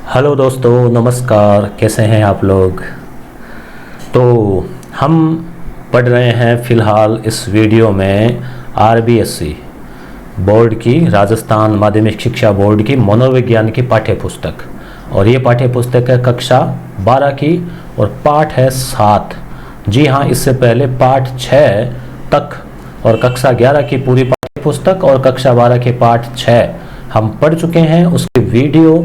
Hello दोस्तों, नमस्कार। कैसे हैं आप लोग। तो हम पढ़ रहे हैं फ़िलहाल इस वीडियो में आरबीएससी बोर्ड की, राजस्थान माध्यमिक शिक्षा बोर्ड की मनोविज्ञान की पाठ्य पुस्तक। और ये पाठ्य पुस्तक है कक्षा 12 की और पाठ है 7। जी हाँ, इससे पहले पाठ 6 तक और कक्षा 11 की पूरी पाठ्य पुस्तक और कक्षा 12 के पाठ 6 हम पढ़ चुके हैं। उसके वीडियो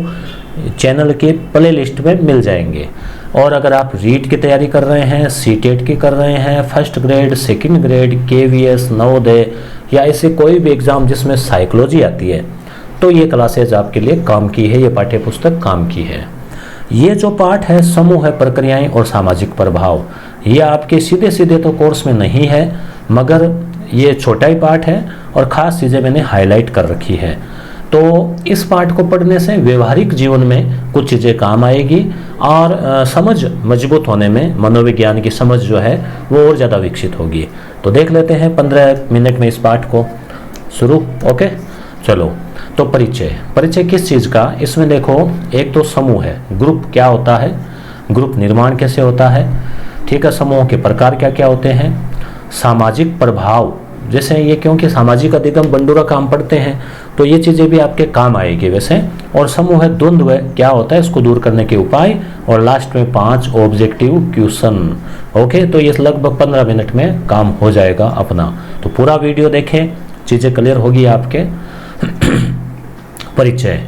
चैनल के प्ले लिस्ट में मिल जाएंगे। और अगर आप रीट की तैयारी कर रहे हैं, सीटेट की कर रहे हैं, first grade, second grade, KVS, Navodaya या ऐसे कोई भी एग्ज़ाम जिसमें साइकोलॉजी आती है, तो ये क्लासेज आपके लिए काम की है, ये पाठ्य पुस्तक काम की है। ये जो पाठ है समूह है, प्रक्रियाएं और सामाजिक प्रभाव, ये आपके सीधे सीधे तो कोर्स में नहीं है, मगर ये छोटा ही पाठ है और ख़ास चीज़ें मैंने हाईलाइट कर रखी है। तो इस पाठ को पढ़ने से व्यवहारिक जीवन में कुछ चीज़ें काम आएगी और समझ मजबूत होने में, मनोविज्ञान की समझ जो है वो और ज़्यादा विकसित होगी। तो देख लेते हैं 15 मिनट में इस पाठ को शुरू। ओके, चलो। तो परिचय किस चीज़ का, इसमें देखो, एक तो समूह है, ग्रुप क्या होता है, ग्रुप निर्माण कैसे होता है, ठीक है, समूहों के प्रकार क्या क्या होते हैं, सामाजिक प्रभाव, जैसे ये क्योंकि सामाजिक अधिगम बंडूरा काम पढ़ते हैं तो ये चीज़ें भी आपके काम आएगी वैसे। और समूह है द्वंद्व क्या होता है, इसको दूर करने के उपाय, और लास्ट में 5 ऑब्जेक्टिव क्वेश्चन। ओके, तो ये लगभग 15 मिनट में काम हो जाएगा अपना। तो पूरा वीडियो देखें, चीज़ें क्लियर होगी आपके। परिचय।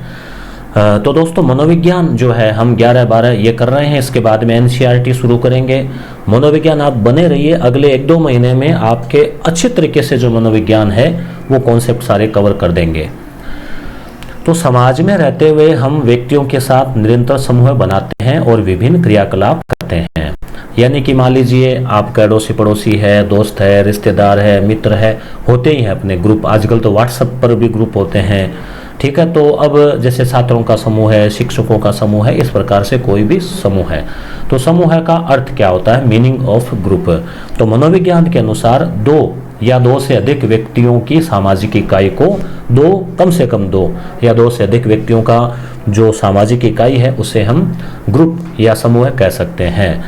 तो दोस्तों, मनोविज्ञान जो है हम 11-12 ये कर रहे हैं, इसके बाद में एनसीईआरटी शुरू करेंगे। मनोविज्ञान आप बने रहिए, अगले 1-2 महीने में आपके अच्छे तरीके से जो मनोविज्ञान है वो कॉन्सेप्ट सारे कवर कर देंगे। तो समाज में रहते हुए हम व्यक्तियों के साथ निरंतर समूह बनाते हैं और विभिन्न क्रियाकलाप करते हैं। यानी कि मान लीजिए आपका अड़ोसी पड़ोसी है, दोस्त है, रिश्तेदार है, मित्र है, होते ही हैं अपने ग्रुप। आजकल तो व्हाट्सएप पर भी ग्रुप होते हैं, ठीक है। तो अब जैसे छात्रों का समूह है, शिक्षकों का समूह है, इस प्रकार से कोई भी समूह है। तो समूह का अर्थ क्या होता है, मीनिंग ऑफ ग्रुप। तो मनोविज्ञान के अनुसार 2 या 2 से अधिक व्यक्तियों की सामाजिक इकाई को, कम से कम 2 या 2 से अधिक व्यक्तियों का जो सामाजिक इकाई है उसे हम ग्रुप या समूह कह सकते हैं।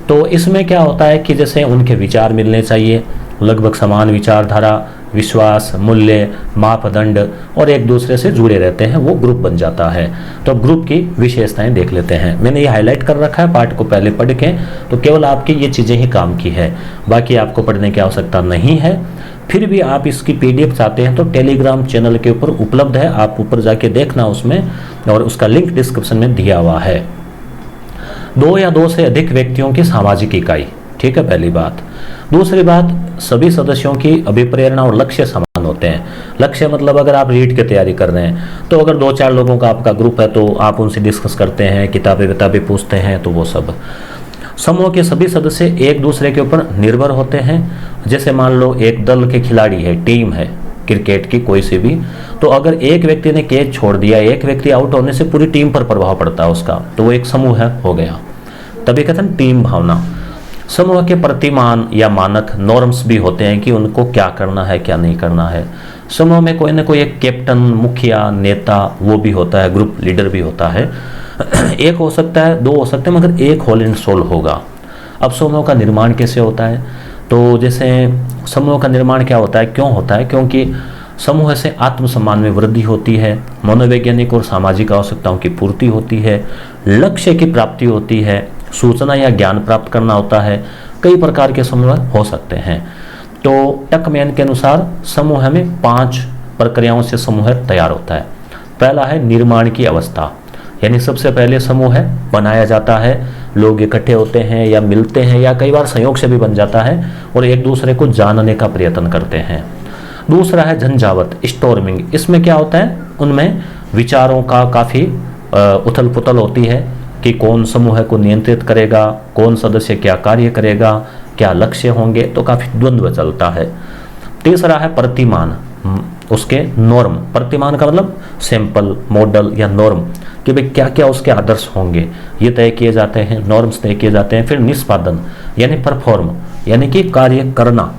तो इसमें क्या होता है कि जैसे उनके विचार मिलने चाहिए, लगभग समान विचारधारा, विश्वास, मूल्य, मापदंड और एक दूसरे से जुड़े रहते हैं, वो ग्रुप बन जाता है। तो ग्रुप की विशेषताएं देख लेते हैं। मैंने ये हाईलाइट कर रखा है, पाठ को पहले पढ़ के, तो केवल आपकी ये चीज़ें ही काम की है, बाकी आपको पढ़ने की आवश्यकता नहीं है। फिर भी आप इसकी पीडीएफ चाहते हैं तो टेलीग्राम चैनल के ऊपर उपलब्ध है, आप ऊपर जाके देखना उसमें, और उसका लिंक डिस्क्रिप्शन में दिया हुआ है। 2 या 2 से अधिक व्यक्तियों की सामाजिक इकाई, ठीक है, पहली बात। दूसरी बात, सभी सदस्यों की अभिप्रेरणा और लक्ष्य समान होते हैं। लक्ष्य मतलब अगर आप रीट की तैयारी कर रहे हैं तो अगर 2-4 लोगों का आपका ग्रुप है तो आप उनसे डिस्कस करते हैं, किताबें पूछते हैं, तो वो सब। समूह के सभी सदस्य एक दूसरे के ऊपर निर्भर होते हैं। जैसे मान लो एक दल के खिलाड़ी है, टीम है क्रिकेट की कोई सी भी, तो अगर एक व्यक्ति ने कैच छोड़ दिया, एक व्यक्ति आउट होने से पूरी टीम पर प्रभाव पड़ता है उसका, तो वो एक समूह हो गया। तभी कहते हैं टीम भावना। समूह के प्रतिमान या मानक, नॉर्म्स भी होते हैं कि उनको क्या करना है, क्या नहीं करना है। समूह में कोई ना कोई एक कैप्टन, मुखिया, नेता वो भी होता है, ग्रुप लीडर भी होता है। एक हो सकता है, 2 हो सकते हैं, मगर एक होल एंड सोल होगा। अब समूह का निर्माण कैसे होता है, तो जैसे समूह का निर्माण क्या होता है, क्यों होता है, क्योंकि समूह से आत्मसम्मान में वृद्धि होती है, मनोवैज्ञानिक और सामाजिक आवश्यकताओं की पूर्ति होती है, लक्ष्य की प्राप्ति होती है, सूचना या ज्ञान प्राप्त करना होता है। कई प्रकार के समूह हो सकते हैं। तो टकमैन के अनुसार समूह में 5 प्रक्रियाओं से समूह तैयार होता है। पहला है निर्माण की अवस्था, यानी सबसे पहले समूह बनाया जाता है, लोग इकट्ठे होते हैं या मिलते हैं या कई बार संयोग से भी बन जाता है और एक दूसरे को जानने का प्रयत्न करते हैं। दूसरा है झंझावत, स्टॉर्मिंग। इसमें क्या होता है, उनमें विचारों का काफ़ी उथल पुथल होती है कि कौन समूह को नियंत्रित करेगा, कौन सदस्य क्या कार्य करेगा, क्या लक्ष्य होंगे, तो काफ़ी द्वंद्व चलता है। तीसरा है प्रतिमान, उसके नॉर्म। प्रतिमान का मतलब सैंपल, मॉडल या नॉर्म, कि भाई क्या क्या उसके आदर्श होंगे, ये तय किए जाते हैं, नॉर्म्स तय किए जाते हैं। फिर निष्पादन यानी परफॉर्म, यानी कि कार्य करना।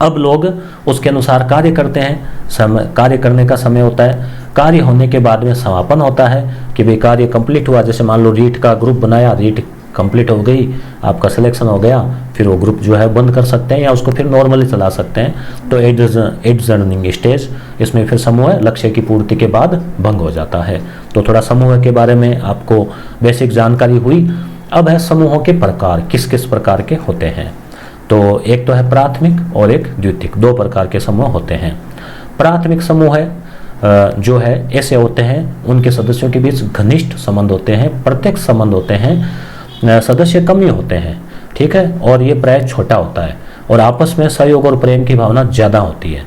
अब लोग उसके अनुसार कार्य करते हैं, कार्य करने का समय होता है, कार्य होने के बाद में समापन होता है कि भाई कार्य कंप्लीट हुआ। जैसे मान लो रीट का ग्रुप बनाया, रीट कंप्लीट हो गई, आपका सिलेक्शन हो गया, फिर वो ग्रुप जो है बंद कर सकते हैं या उसको फिर नॉर्मली चला सकते हैं। तो एडजर्निंग स्टेज, इसमें फिर समूह लक्ष्य की पूर्ति के बाद भंग हो जाता है। तो थोड़ा समूह के बारे में आपको बेसिक जानकारी हुई। अब है समूहों के प्रकार, किस किस प्रकार के होते हैं। तो एक तो है प्राथमिक और एक द्वितीयक, दो प्रकार के समूह होते हैं। प्राथमिक समूह है जो है ऐसे होते हैं, उनके सदस्यों के बीच घनिष्ठ संबंध होते हैं, प्रत्यक्ष संबंध होते हैं, सदस्य कम ही होते हैं, ठीक है, और ये प्राय छोटा होता है और आपस में सहयोग और प्रेम की भावना ज़्यादा होती है,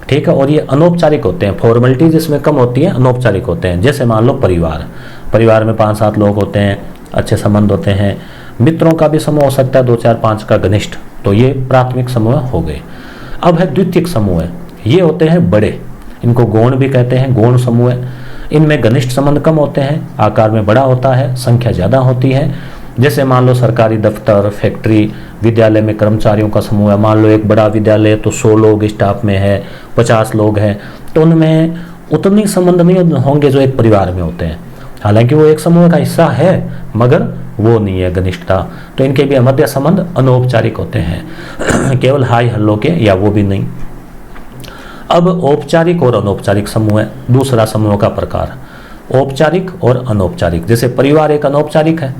ठीक है। और ये अनौपचारिक होते हैं, फॉर्मेलिटीज इसमें कम होती है, अनौपचारिक होते हैं। जैसे मान लो परिवार में 5-7 लोग होते हैं, अच्छे संबंध होते हैं, मित्रों का भी समूह हो सकता है 2-4-5 का घनिष्ठ, तो ये प्राथमिक समूह हो गए। अब है द्वितीयक समूह, ये होते हैं बड़े, इनको गौण भी कहते हैं, गौण समूह। इनमें घनिष्ठ संबंध कम होते हैं, आकार में बड़ा होता है, संख्या ज़्यादा होती है। जैसे मान लो सरकारी दफ्तर, फैक्ट्री, विद्यालय में कर्मचारियों का समूह है। मान लो एक बड़ा विद्यालय तो 100 लोग स्टाफ में है, 50 लोग हैं, तो उनमें उतनी संबंध नहीं होंगे जो एक परिवार में होते हैं। हालांकि वो एक समूह का हिस्सा है मगर वो नहीं है घनिष्ठता। तो इनके भी मध्य संबंध अनौपचारिक होते हैं, केवल हाय हल्लो के, या वो भी नहीं। अब औपचारिक और अनौपचारिक समूह है, दूसरा समूह का प्रकार, औपचारिक और अनौपचारिक। जैसे परिवार एक अनौपचारिक है,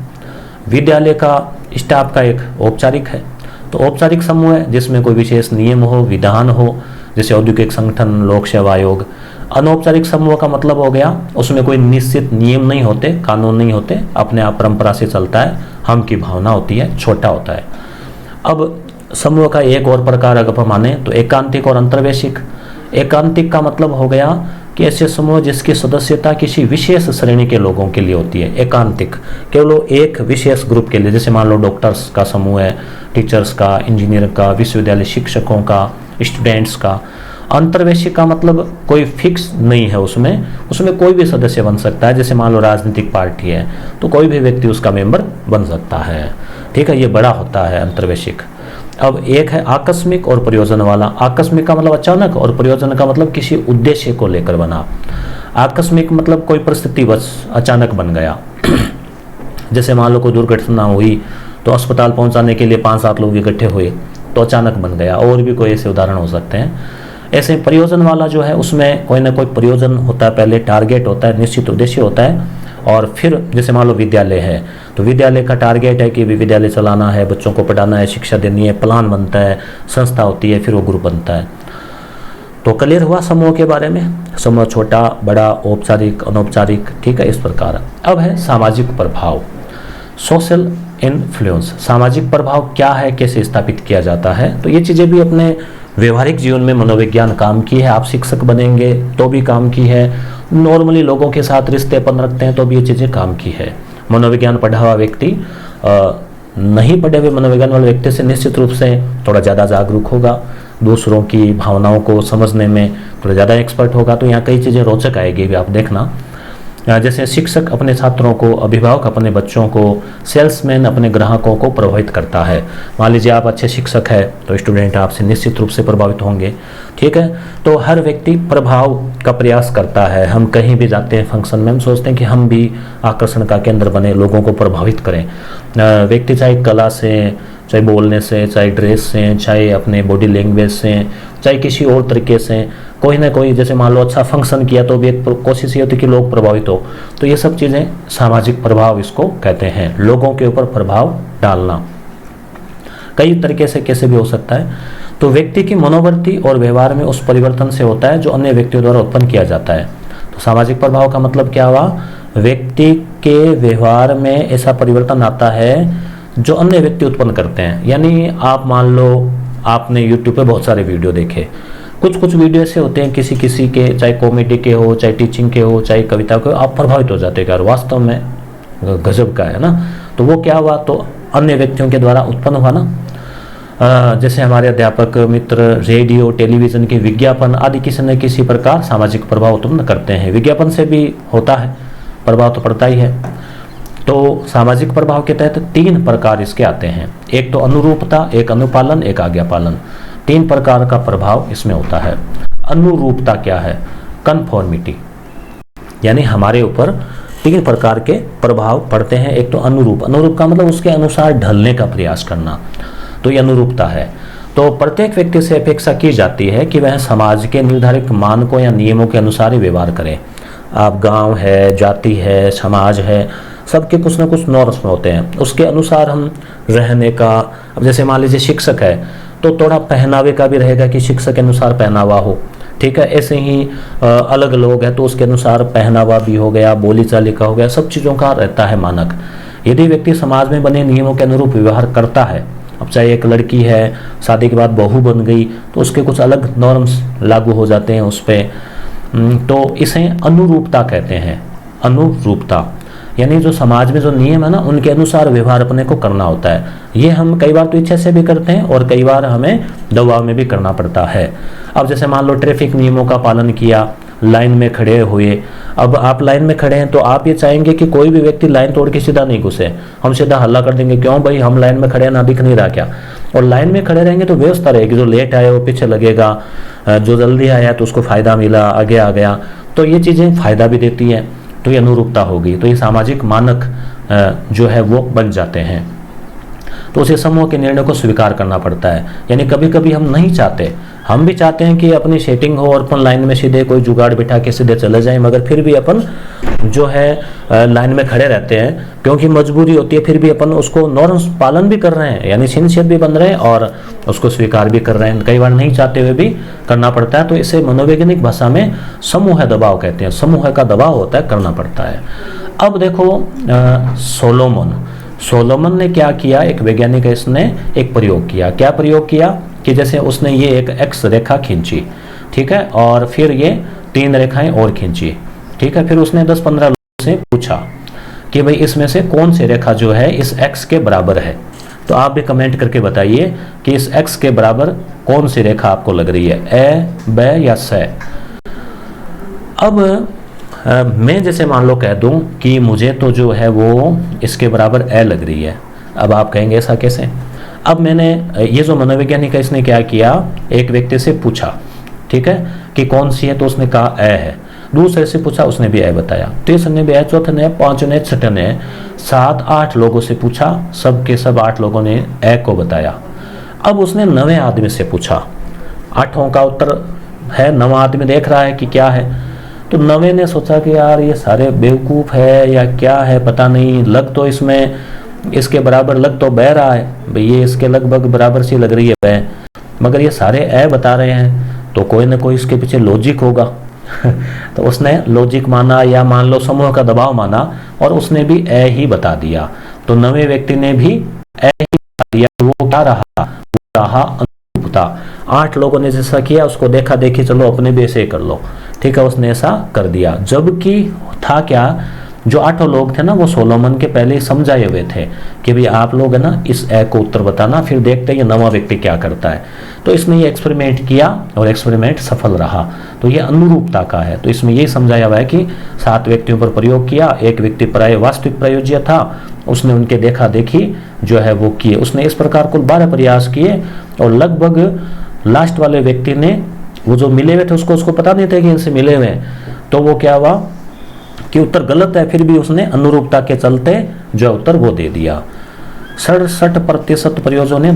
विद्यालय का स्टाफ का एक औपचारिक है। तो औपचारिक समूह है जिसमें कोई विशेष नियम हो, विधान हो, जैसे औद्योगिक संगठन, लोक सेवा आयोग। अनौपचारिक समूह का मतलब हो गया उसमें कोई निश्चित नियम नहीं होते, कानून नहीं होते, अपने आप परंपरा से चलता है, हम की भावना होती है, छोटा होता है। अब समूह का एक और प्रकार अगर हम माने तो एकांतिक और अंतर्वेशिक। एकांतिक का मतलब हो गया कि ऐसे समूह जिसकी सदस्यता किसी विशेष श्रेणी के लोगों के लिए होती है। एकांतिक केवल एक विशेष ग्रुप के लिए, जैसे मान लो डॉक्टर्स का समूह है, टीचर्स का, इंजीनियर का, विश्वविद्यालय शिक्षकों का, स्टूडेंट्स का। अंतर्वेशिक का मतलब कोई फिक्स नहीं है, उसमें कोई भी सदस्य बन सकता है। जैसे मान लो राजनीतिक पार्टी है तो कोई भी व्यक्ति उसका मेंबर बन सकता है, ठीक है, ये बड़ा होता है अंतर्वेशिक। अब एक है आकस्मिक और प्रयोजन वाला। आकस्मिक का मतलब अचानक और प्रयोजन का मतलब किसी उद्देश्य को लेकर बना। आकस्मिक मतलब कोई परिस्थिति बस अचानक बन गया। जैसे मान लो कोई दुर्घटना हुई तो अस्पताल पहुंचाने के लिए 5-7 लोग इकट्ठे हुए तो अचानक बन गया, और भी कोई ऐसे उदाहरण हो सकते हैं। ऐसे प्रयोजन वाला जो है उसमें कोई ना कोई प्रयोजन होता है, पहले टारगेट होता है, निश्चित उद्देश्य होता है, और फिर जैसे मान लो विद्यालय है तो विद्यालय का टारगेट है कि विद्यालय चलाना है, बच्चों को पढ़ाना है, शिक्षा देनी है, प्लान बनता है, संस्था होती है, फिर वो ग्रुप बनता है। तो क्लियर हुआ समूह के बारे में, समूह छोटा, बड़ा, औपचारिक, अनौपचारिक, ठीक है, इस प्रकार। अब है सामाजिक प्रभाव, सोशल इन्फ्लुएंस। सामाजिक प्रभाव क्या है, कैसे स्थापित किया जाता है, तो ये चीज़ें भी अपने व्यवहारिक जीवन में मनोविज्ञान काम की है। आप शिक्षक बनेंगे तो भी काम की है, नॉर्मली लोगों के साथ रिश्ते अपन रखते हैं तो भी ये चीज़ें काम की है। मनोविज्ञान पढ़ा हुआ व्यक्ति नहीं पढ़े हुए मनोविज्ञान वाले व्यक्ति से निश्चित रूप से थोड़ा ज़्यादा जागरूक होगा, दूसरों की भावनाओं को समझने में थोड़ा ज़्यादा एक्सपर्ट होगा। तो यहाँ कई चीज़ें रोचक आएगी भी, आप देखना। जैसे शिक्षक अपने छात्रों को, अभिभावक अपने बच्चों को, सेल्समैन अपने ग्राहकों को प्रभावित करता है। मान लीजिए आप अच्छे शिक्षक हैं तो स्टूडेंट आपसे निश्चित रूप से प्रभावित होंगे, ठीक है। तो हर व्यक्ति प्रभाव का प्रयास करता है। हम कहीं भी जाते हैं फंक्शन में, हम सोचते हैं कि हम भी आकर्षण का केंद्र बने, लोगों को प्रभावित करें। व्यक्ति चाहे कला से, चाहे बोलने से, चाहे ड्रेस से, चाहे अपने बॉडी लैंग्वेज से, चाहे किसी और तरीके से, कोई ना कोई, जैसे मान लो अच्छा फंक्शन किया तो भी एक कोशिश ये होती है कि लोग प्रभावित हो। तो ये सब चीज़ें सामाजिक प्रभाव इसको कहते हैं, लोगों के ऊपर प्रभाव डालना। कई तरीके से कैसे भी हो सकता है। तो व्यक्ति की मनोवृत्ति और व्यवहार में उस परिवर्तन से होता है जो अन्य व्यक्तियों द्वारा उत्पन्न किया जाता है। तो सामाजिक प्रभाव का मतलब क्या हुआ, व्यक्ति के व्यवहार में ऐसा परिवर्तन आता है जो अन्य व्यक्ति उत्पन्न करते हैं। यानी आप मान लो आपने यूट्यूब पे बहुत सारे वीडियो देखे, कुछ वीडियो ऐसे होते हैं किसी किसी के, चाहे कॉमेडी के हो, चाहे टीचिंग के हो, चाहे कविता के हो, आप प्रभावित हो जाते हैं यार वास्तव में गजब का है ना। तो वो क्या हुआ, तो अन्य व्यक्तियों के द्वारा उत्पन्न हुआ ना। जैसे हमारे अध्यापक मित्र रेडियो, टेलीविजन के विज्ञापन आदि किसी न किसी प्रकार सामाजिक प्रभाव उत्पन्न करते हैं। विज्ञापन से भी होता है प्रभाव, तो पड़ता ही है। तो सामाजिक प्रभाव के तहत 3 प्रकार इसके आते हैं। एक तो अनुरूपता, एक अनुपालन, एक आज्ञापालन। तीन प्रकार का प्रभाव इसमें होता है। अनुरूपता क्या है? कन्फॉर्मिटी, यानी हमारे ऊपर तीन प्रकार के प्रभाव पड़ते हैं। एक तो अनुरूप, अनुरूप का मतलब उसके अनुसार ढलने का प्रयास करना, तो ये अनुरूपता है। तो प्रत्येक व्यक्ति से अपेक्षा की जाती है कि वह समाज के निर्धारित मानकों या नियमों के अनुसार ही व्यवहार करे। आप गांव है, जाति है, समाज है, सबके कुछ ना कुछ नॉर्म्स होते हैं, उसके अनुसार हम रहने का। अब जैसे मान लीजिए शिक्षक है तो थोड़ा पहनावे का भी रहेगा कि शिक्षक के अनुसार पहनावा हो, ठीक है। ऐसे ही अलग लोग हैं तो उसके अनुसार पहनावा भी हो गया, बोली चाली का हो गया, सब चीज़ों का रहता है मानक। यदि व्यक्ति समाज में बने नियमों के अनुरूप व्यवहार करता है, अब चाहे एक लड़की है शादी के बाद बहू बन गई तो उसके कुछ अलग नॉर्म्स लागू हो जाते हैं उस पर, तो इसे अनुरूपता कहते हैं। अनुरूपता यानी जो समाज में जो नियम है ना उनके अनुसार व्यवहार अपने को करना होता है। ये हम कई बार तो इच्छा से भी करते हैं और कई बार हमें दबाव में भी करना पड़ता है। अब जैसे मान लो ट्रैफिक नियमों का पालन किया, लाइन में खड़े हुए। अब आप लाइन में खड़े हैं तो आप ये चाहेंगे कि कोई भी व्यक्ति लाइन तोड़ के सीधा नहीं घुसे, हम सीधा हल्ला कर देंगे, क्यों भाई हम लाइन में खड़े हैं, ना दिख नहीं रहा क्या? और लाइन में खड़े रहेंगे तो व्यवस्था रहेगी, जो लेट आया वो पीछे लगेगा, जो जल्दी आया तो उसको फायदा मिला, आगे आ गया, तो ये चीज़ें फायदा भी देती हैं। तो ये अनुरूपता होगी, तो ये सामाजिक मानक जो है वो बन जाते हैं। तो उसे समूह के निर्णय को स्वीकार करना पड़ता है। यानी कभी कभी हम नहीं चाहते, हम भी चाहते हैं कि अपनी सेटिंग हो और अपन लाइन में सीधे कोई जुगाड़ बिठा के सीधे चले जाएं, मगर फिर भी अपन जो है लाइन में खड़े रहते हैं क्योंकि मजबूरी होती है। फिर भी अपन उसको नॉर्म्स पालन भी कर रहे हैं, यानी सिंसियर भी बन रहे हैं और उसको स्वीकार भी कर रहे हैं, कई बार नहीं चाहते हुए भी करना पड़ता है। तो इसे मनोवैज्ञानिक भाषा में समूह दबाव कहते हैं। समूह का दबाव होता है, करना पड़ता है। अब देखो सोलोमन ने क्या किया, एक वैज्ञानिक है, इसने एक प्रयोग किया। क्या प्रयोग किया कि जैसे उसने ये एक एक्स रेखा खींची, ठीक है, और फिर ये 3 रेखाएं और खींची, ठीक है। फिर उसने 10-15 लोगों से पूछा कि भाई इसमें से कौन सी रेखा जो है इस एक्स के बराबर है। तो आप भी कमेंट करके बताइए कि इस एक्स के बराबर कौन सी रेखा आपको लग रही है, ए, ब या स। अब मैं जैसे मान लो कह दूं कि मुझे तो जो है वो इसके बराबर ए लग रही है। अब आप कहेंगे ऐसा कैसे? अब मैंने ये जो मनोवैज्ञानिक है इसने क्या किया, एक व्यक्ति से पूछा, ठीक है, कि कौन सी है, तो उसने कहा ए है। दूसरे से पूछा, उसने भी ए बताया। तीसरे ने भी ए, चौथे ने, पांचों ने, छठे ने, 7-8 लोगों से पूछा, सब के सब 8 लोगों ने ए को बताया। अब उसने 9वें आदमी से पूछा, 8 का उत्तर है, 9वां आदमी देख रहा है कि क्या है। तो 9वें ने सोचा कि यार ये सारे बेवकूफ़ है या क्या है पता नहीं, लग तो इसमें इसके बराबर लग तो बह रहा है, भाई ये इसके लगभग बराबर सी लग रही है बह, मगर ये सारे ए बता रहे हैं, तो कोई ना कोई इसके पीछे लॉजिक होगा। तो उसने लॉजिक माना या मान लो समूह का दबाव माना और उसने भी ए ही बता दिया। तो 9वें व्यक्ति ने भी ए ही बता दिया। वो क्या रहा? वो रहा अनुरूपता। 8 लोगों ने जैसा किया उसको देखा देखी, चलो अपने भी ऐसे ही कर लो, ठीक है, उसने ऐसा कर दिया। जबकि था क्या, जो 8 लोग थे ना वो सोलोमन के पहले समझाए हुए थे कि भाई आप लोग है ना इस ए को उत्तर बताना, फिर देखते हैं ये 9वां व्यक्ति क्या करता है। तो इसने ये एक्सपेरिमेंट किया और एक्सपेरिमेंट सफल रहा। तो ये अनुरूपता का है। तो इसमें यही समझाया हुआ है कि 7 व्यक्तियों पर प्रयोग किया, एक व्यक्ति वास्तविक प्रयोज्य था, उसने उनके देखा देखी जो है वो किए। उसने इस प्रकार कुल 12 प्रयास किए और लगभग लास्ट वाले व्यक्ति ने, वो जो मिले हुए थे उसको पता नहीं था कि इनसे मिले हुए हैं, तो वो क्या हुआ कि उत्तर गलत है, फिर भी उसने अनुरूपता के चलते जो उत्तर वो दे दिया। 67% प्रयोजों ने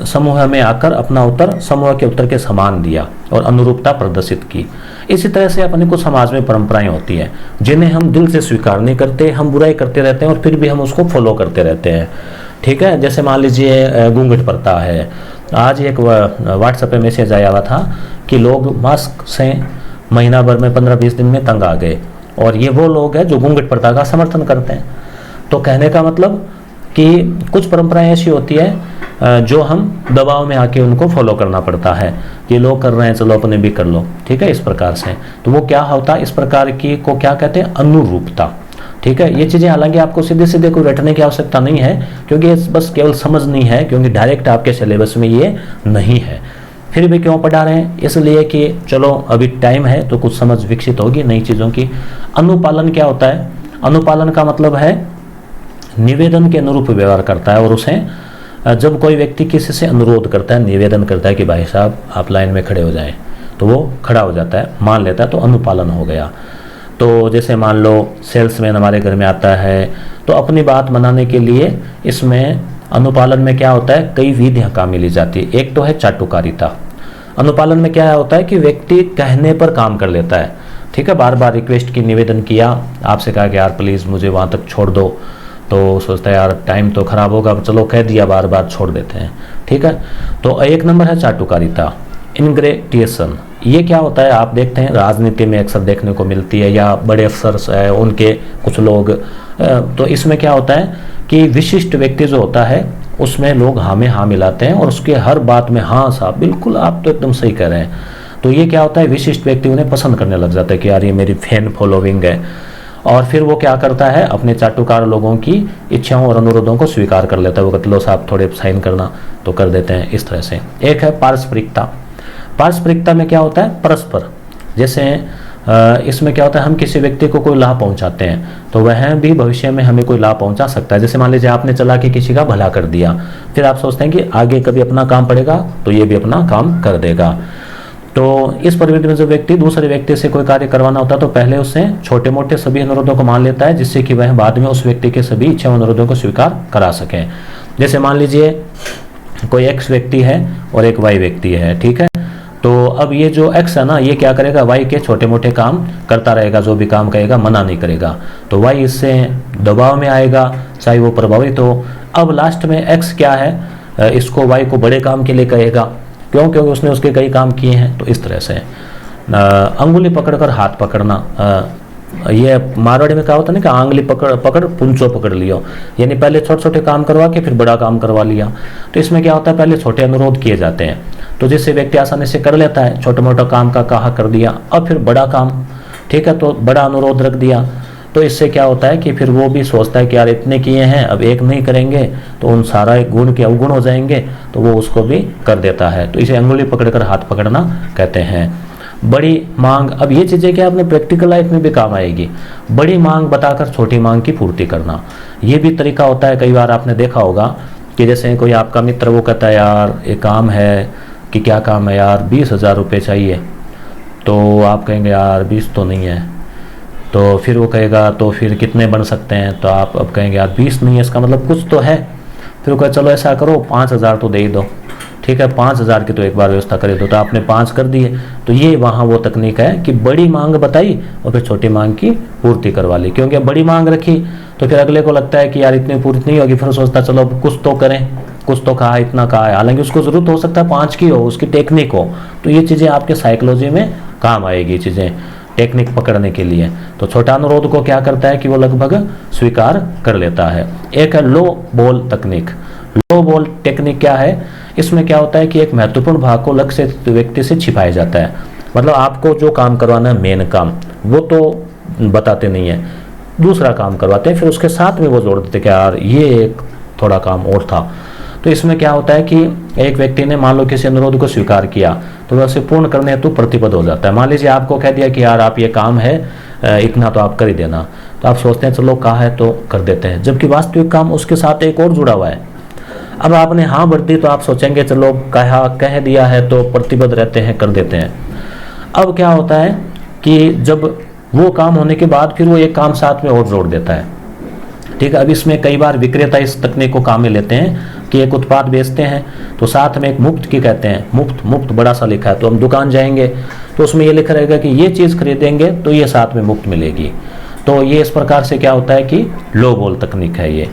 समूह में आकर अपना उत्तर समूह के उत्तर के समान दिया और अनुरूपता प्रदर्शित की। इसी तरह से अपने को समाज में परंपराएं होती हैं जिन्हें हम दिल से स्वीकार नहीं करते, हम बुराई करते रहते हैं और फिर भी हम उसको फॉलो करते रहते हैं, ठीक है। जैसे मान लीजिए घूंघट प्रथा है। आज एक व्हाट्सएप पे मैसेज आया हुआ था कि लोग मास्क से महीना भर में 15-20 दिन में तंग आ गए, और ये वो लोग हैं जो घूंघट प्रथा का समर्थन करते हैं। तो कहने का मतलब कि कुछ परंपराएं ऐसी होती है जो हम दबाव में आके उनको फॉलो करना पड़ता है, ये लोग कर रहे हैं चलो अपने भी कर लो, ठीक है, इस प्रकार से। तो वो क्या होता है, इस प्रकार की को क्या कहते हैं, अनुरूपता, ठीक है। ये चीज़ें हालांकि आपको सीधे सीधे कोई रटने की आवश्यकता नहीं है, क्योंकि बस केवल समझनी है, क्योंकि डायरेक्ट आपके सिलेबस में ये नहीं है। फिर भी क्यों पढ़ा रहे हैं, इसलिए कि चलो अभी टाइम है तो कुछ समझ विकसित होगी नई चीज़ों की। अनुपालन क्या होता है? अनुपालन का मतलब है निवेदन के अनुरूप व्यवहार करता है और उसे जब कोई व्यक्ति किसी से अनुरोध करता है, निवेदन करता है कि भाई साहब आप लाइन में खड़े हो जाएं, तो वो खड़ा हो जाता है, मान लेता है, तो अनुपालन हो गया। तो जैसे मान लो सेल्समैन हमारे घर में आता है, तो अपनी बात मनाने के लिए इसमें अनुपालन में क्या होता है, कई विधियाँ काम में ली जाती है। एक तो है चाटुकारिता। अनुपालन में क्या होता है कि व्यक्ति कहने पर काम कर लेता है, ठीक है, बार बार रिक्वेस्ट की, निवेदन किया, आपसे कहा कि यार प्लीज़ मुझे वहाँ तक छोड़ दो, तो सोचता है यार टाइम तो खराब होगा, चलो कह दिया, बार बार छोड़ देते हैं, ठीक है। तो एक नंबर है चाटुकारिता। इनग्रेटिएशन, ये क्या होता है, आप देखते हैं राजनीति में अक्सर देखने को मिलती है, या बड़े अफसर है उनके कुछ लोग, तो इसमें क्या होता है कि विशिष्ट व्यक्ति जो होता है उसमें लोग हाँ में हाँ मिलाते हैं और उसके हर बात में हाँ साहब बिल्कुल आप तो एकदम सही कह रहे हैं। तो ये क्या होता है, विशिष्ट व्यक्ति उन्हें पसंद करने लग जाता है कि यार ये मेरी फैन फॉलोइंग है, और फिर वो क्या करता है, अपने चाटुकार लोगों की इच्छाओं और अनुरोधों को स्वीकार कर लेता है। वो कहते लो साहब थोड़े साइन करना, तो कर देते हैं इस तरह से। एक है पारस्परिकता। पारस्परिकता में क्या होता है, परस्पर, जैसे इसमें क्या होता है, हम किसी व्यक्ति को कोई लाभ पहुंचाते हैं तो वह भी भविष्य में हमें कोई लाभ पहुंचा सकता है। जैसे मान लीजिए आपने चला के किसी का भला कर दिया, फिर आप सोचते हैं कि आगे कभी अपना काम पड़ेगा तो ये भी अपना काम कर देगा। तो इस प्रवृत्ति में जो व्यक्ति दूसरे व्यक्ति से कोई कार्य करवाना होता है तो पहले उससे छोटे मोटे सभी अनुरोधों को मान लेता है, जिससे कि वह बाद में उस व्यक्ति के सभी इच्छा अनुरोधों को स्वीकार करा सके। जैसे मान लीजिए कोई एक्स व्यक्ति है और एक वाई व्यक्ति है, ठीक है। तो अब ये जो एक्स है ना, ये क्या करेगा, वाई के छोटे मोटे काम करता रहेगा, जो भी काम करेगा मना नहीं करेगा, तो वाई इससे दबाव में आएगा, चाहे वो प्रभावित हो। अब लास्ट में एक्स क्या है, इसको वाई को बड़े काम के लिए कहेगा, क्यों, क्योंकि उसने उसके कई काम किए हैं। तो इस तरह से अंगुली पकड़कर हाथ पकड़ना, ये मारवाड़ी में क्या होता है ना कि आंगली पकड़ पकड़ पुंचो पकड़ लियो, यानी पहले छोटे छोटे काम करवा के फिर बड़ा काम करवा लिया। तो इसमें क्या होता है, पहले छोटे अनुरोध किए जाते हैं, तो जिससे व्यक्ति आसानी से कर लेता है, छोटा मोटा काम का कहा कर दिया, अब फिर बड़ा काम, ठीक है, तो बड़ा अनुरोध रख दिया। तो इससे क्या होता है कि फिर वो भी सोचता है कि यार इतने किए हैं, अब एक नहीं करेंगे तो उन सारा गुण के अवगुण हो जाएंगे, तो वो उसको भी कर देता है। तो इसे अंगुली पकड़कर हाथ पकड़ना कहते हैं। बड़ी मांग, अब ये चीज़ें क्या अपने प्रैक्टिकल लाइफ में भी काम आएगी। बड़ी मांग बताकर छोटी मांग की पूर्ति करना, ये भी तरीका होता है। कई बार आपने देखा होगा कि जैसे कोई आपका मित्र वो कहता है यार एक काम है, कि क्या काम है यार, 20,000 रुपये चाहिए, तो आप कहेंगे यार 20 तो नहीं है, तो फिर वो कहेगा तो फिर कितने बन सकते हैं, तो आप अब कहेंगे यार 20 नहीं है, इसका मतलब कुछ तो है। फिर वो कहे चलो ऐसा करो 5,000 तो दे ही दो, ठीक है, 5,000 की तो एक बार व्यवस्था करे दो, तो आपने 5 कर दिए। तो ये वहाँ वो तकनीक है कि बड़ी मांग बताई और फिर छोटी मांग की पूर्ति करवा ली, क्योंकि बड़ी मांग रखी तो फिर अगले को लगता है कि यार इतनी पूर्ति नहीं होगी, फिर सोचता चलो कुछ तो करें, कुछ तो कहा, इतना कहा है, हालांकि उसको जरूरत हो सकता है 5 की हो, उसकी टेक्निक हो। तो ये चीज़ें आपके साइकोलॉजी में काम आएगी, चीज़ें टेक्निक पकड़ने के लिए। तो छोटा अनुरोध को क्या करता है कि वो लगभग स्वीकार कर लेता है। एक है लो बॉल तकनीक। लो बॉल टेक्निक क्या है, इसमें क्या होता है कि एक महत्वपूर्ण भाग को लक्ष्य व्यक्ति से छिपाया जाता है। मतलब आपको जो काम करवाना है मेन काम, वो तो बताते नहीं है, दूसरा काम करवाते हैं, फिर उसके साथ में वो जोड़ देते कि यार ये एक थोड़ा काम और था। तो इसमें क्या होता है कि एक व्यक्ति ने मान लो किसी अनुरोध को स्वीकार किया तो वह उसे पूर्ण करने हेतु प्रतिबद्ध हो जाता है। मान लीजिए आपको कह दिया कि यार आप ये काम है इतना तो आप कर ही देना, तो आप सोचते हैं चलो कहा है तो कर देते हैं, जबकि वास्तविक काम उसके साथ एक और जुड़ा हुआ है। अब आपने हाँ भर दी तो आप सोचेंगे चलो कह दिया है तो प्रतिबद्ध रहते हैं, कर देते हैं। अब क्या होता है कि जब वो काम होने के बाद फिर वो एक काम साथ में और जोड़ देता है, ठीक है। अब इसमें कई बार विक्रेता इस तकनीक को काम में लेते हैं कि एक उत्पाद बेचते हैं तो साथ में एक मुफ्त की कहते हैं, मुफ्त मुफ्त बड़ा सा लिखा है, तो हम दुकान जाएंगे तो उसमें ये लिखा रहेगा कि ये चीज़ खरीदेंगे तो ये साथ में मुफ्त मिलेगी। तो ये इस प्रकार से क्या होता है कि लो बॉल तकनीक है ये।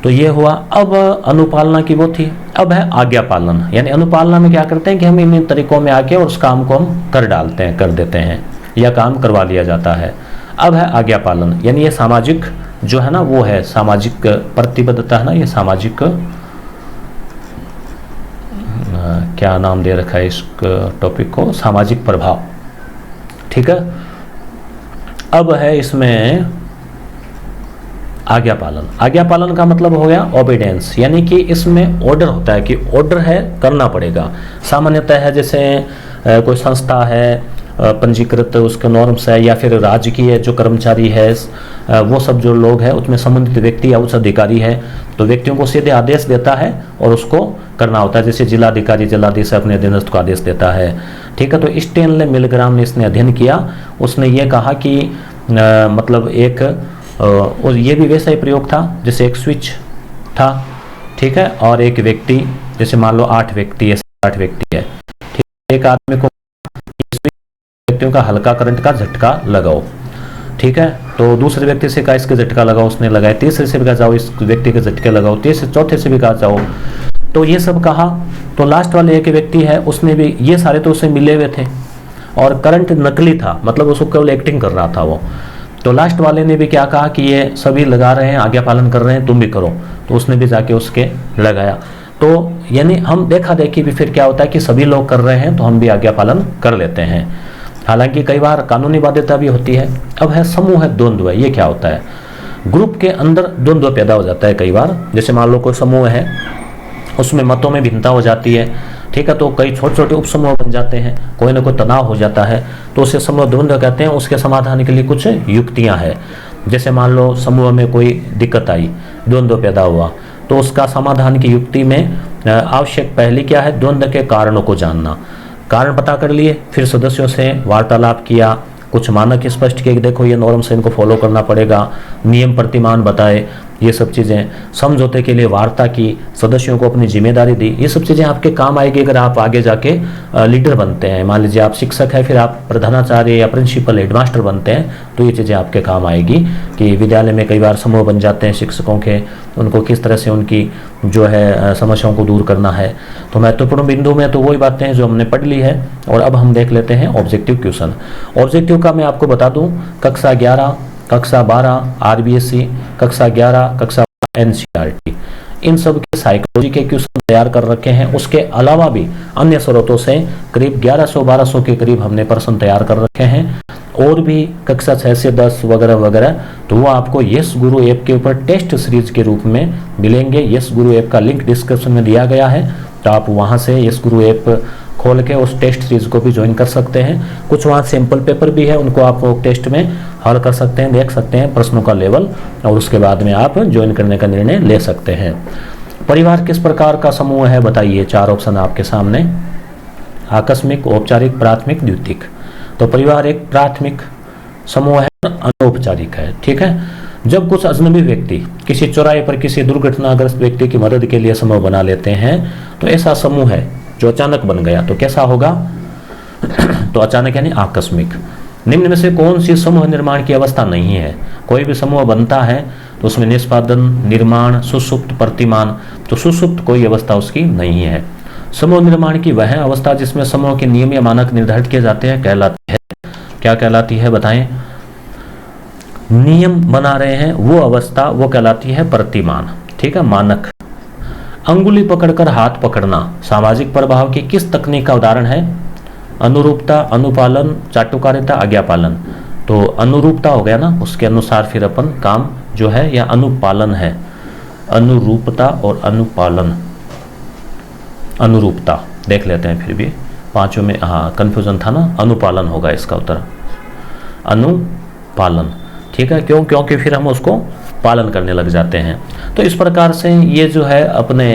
तो ये हुआ। अब अनुपालना की वो थी, अब है आज्ञा पालन। यानी अनुपालना में क्या करते हैं कि हम इन तरीकों में आके और उस काम को हम कर डालते हैं, कर देते हैं या काम करवा लिया जाता है। अब है आज्ञा पालन, यानी ये सामाजिक जो है ना, वो है सामाजिक प्रतिबद्धता है ना, ये सामाजिक क्या नाम दे रखा है इस टॉपिक को, सामाजिक प्रभाव, ठीक है। अब है इसमें आज्ञा पालन। आज्ञा पालन का मतलब हो गया ओबीडियंस, यानी कि इसमें ऑर्डर होता है कि ऑर्डर है करना पड़ेगा। सामान्यतः है जैसे कोई संस्था है पंजीकृत उसके नॉर्म्स है, या फिर राजकीय जो कर्मचारी है, वो सब जो लोग हैं उसमें संबंधित व्यक्ति या उच्च अधिकारी है, तो व्यक्तियों को सीधे आदेश देता है और उसको करना होता है। जैसे जिलाधिकारी जिलाधीश अपने अधीनस्थ को आदेश देता है, ठीक है। तो स्टेनले मिलग्राम ने इसने अध्ययन किया, उसने ये कहा कि मतलब एक और ये भी वैसा ही प्रयोग था जैसे एक स्विच था, ठीक है, और एक व्यक्ति, जैसे मान लो 8 व्यक्ति है, 8 व्यक्ति है, ठीक है, एक आदमी को व्यक्तियों का हल्का करंट का झटका लगाओ, ठीक है, तो दूसरे व्यक्ति से कहा इसके झटका लगाओ, उसने लगाया, तीसरे से भी कहा जाओ इस व्यक्ति के झटके लगाओ, तीसरे चौथे से भी कहा जाओ, तो ये सब कहा। तो लास्ट वाले एक व्यक्ति है, उसने भी, ये सारे तो उससे मिले हुए थे और करंट नकली था, मतलब उसको केवल एक्टिंग कर रहा था वो। तो लास्ट वाले ने भी क्या कहा कि ये सभी लगा रहे हैं, आज्ञा पालन कर रहे हैं, तुम भी करो, तो उसने भी जाके उसके लगाया। तो यानी हम देखा देखी भी फिर क्या होता है कि सभी लोग कर रहे हैं तो हम भी आज्ञा पालन कर लेते हैं। हालांकि कई बार कानूनी बाध्यता भी होती है। अब है समूह है द्वंद्व, ये क्या होता है? ग्रुप के अंदर द्वंद्व पैदा हो जाता है कई बार। जैसे मान लो कोई समूह है, उसमें मतों में भिन्नता हो जाती है, ठीक है, तो कई छोटे छोटे उपसमूह बन जाते हैं, कोई ना कोई तनाव हो जाता है, तो उसे समूह द्वंद्व कहते हैं। उसके समाधान के लिए कुछ युक्तियां हैं। जैसे मान लो समूह में कोई दिक्कत आई, द्वंद्व पैदा हुआ, तो उसका समाधान की युक्ति में आवश्यक पहली क्या है? द्वंद्व के कारणों को जानना। कारण पता कर लिए, फिर सदस्यों से वार्तालाप किया, कुछ मानक स्पष्ट किए कि देखो ये नॉर्म से इनको फॉलो करना पड़ेगा, नियम प्रतिमान बताए, ये सब चीज़ें, समझौते के लिए वार्ता की, सदस्यों को अपनी जिम्मेदारी दी। ये सब चीज़ें आपके काम आएगी अगर आप आगे जाके लीडर बनते हैं। मान लीजिए आप शिक्षक हैं, फिर आप प्रधानाचार्य या प्रिंसिपल हेडमास्टर बनते हैं, तो ये चीज़ें आपके काम आएगी कि विद्यालय में कई बार समूह बन जाते हैं शिक्षकों के, उनको किस तरह से उनकी जो है समस्याओं को दूर करना है। तो महत्वपूर्ण बिंदु में तो वही बातें हैं जो हमने पढ़ ली है। और अब हम देख लेते हैं ऑब्जेक्टिव क्वेश्चन। ऑब्जेक्टिव का मैं आपको बता दूं, कक्षा 11, कक्षा 12 RBSE, कक्षा 11 कक्षा NCERT, इन सब के साइकोलॉजी के क्वेश्चन तैयार कर रखे हैं। उसके अलावा भी अन्य स्रोतों से करीब 1100-1200 के करीब हमने प्रश्न तैयार कर रखे हैं, और भी कक्षा 6 से 10 वगैरह वगैरह। तो वो आपको यस गुरु ऐप के ऊपर टेस्ट सीरीज के रूप में मिलेंगे। यस गुरु ऐप का लिंक डिस्क्रिप्शन में दिया गया है, तो आप वहाँ से यस गुरु ऐप खोल के उस टेस्ट सीरीज को भी ज्वाइन कर सकते हैं। कुछ वहाँ सैंपल पेपर भी है, उनको आप टेस्ट में हल कर सकते हैं, देख सकते हैं प्रश्नों का लेवल, और उसके बाद में आप ज्वाइन करने का निर्णय ले सकते हैं। परिवार किस प्रकार का समूह है बताइए? 4 ऑप्शन आपके सामने, आकस्मिक, औपचारिक, प्राथमिक, द्वितीयक। तो परिवार एक प्राथमिक समूह है, अनौपचारिक है, ठीक है। जब कुछ अजनबी व्यक्ति किसी चौराहे पर किसी दुर्घटनाग्रस्त व्यक्ति की मदद के लिए समूह बना लेते हैं, तो ऐसा समूह है जो अचानक बन गया, तो कैसा होगा? तो अचानक यानी आकस्मिक। निम्न में से कौन सी समूह निर्माण की अवस्था नहीं है? कोई भी समूह बनता है तो उसमें निष्पादन, निर्माण, सुषुप्त, प्रतिमान, तो सुषुप्त कोई अवस्था उसकी नहीं है। समूह निर्माण की वह अवस्था जिसमें समूह के नियम या मानक निर्धारित किए जाते हैं कहलाती है, क्या कहलाती है बताएं? नियम बना रहे हैं वो अवस्था, वो कहलाती है प्रतिमान, ठीक है, मानक। अंगुली पकड़कर हाथ पकड़ना सामाजिक प्रभाव की किस तकनीक का उदाहरण है? अनुरूपता, अनुपालन, चाटुकारिता, आज्ञापालन। तो अनुरूपता हो गया ना, उसके अनुसार फिर अपन काम जो है, या अनुपालन है, अनुरूपता और अनुपालन। अनुरूपता देख लेते हैं, फिर भी पांचों में हाँ कंफ्यूजन था ना, अनुपालन होगा इसका उत्तर, अनुपालन, ठीक है। क्यों? क्योंकि फिर हम उसको पालन करने लग जाते हैं। तो इस प्रकार से ये जो है अपने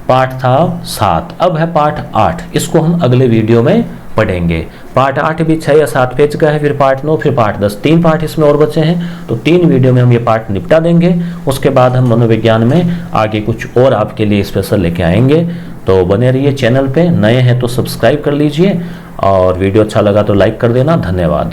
पाठ था 7, अब है पाठ 8, इसको हम अगले वीडियो में पढ़ेंगे। पाठ 8 भी 6 या 7 पेज का है, फिर पाठ 9, फिर पाठ 10, 3 पाठ इसमें और बचे हैं। तो 3 वीडियो में हम ये पाठ निपटा देंगे, उसके बाद हम मनोविज्ञान में आगे कुछ और आपके लिए स्पेशल लेके आएंगे। तो बने रहिए चैनल पे, नए हैं तो सब्सक्राइब कर लीजिए, और वीडियो अच्छा लगा तो लाइक कर देना। धन्यवाद।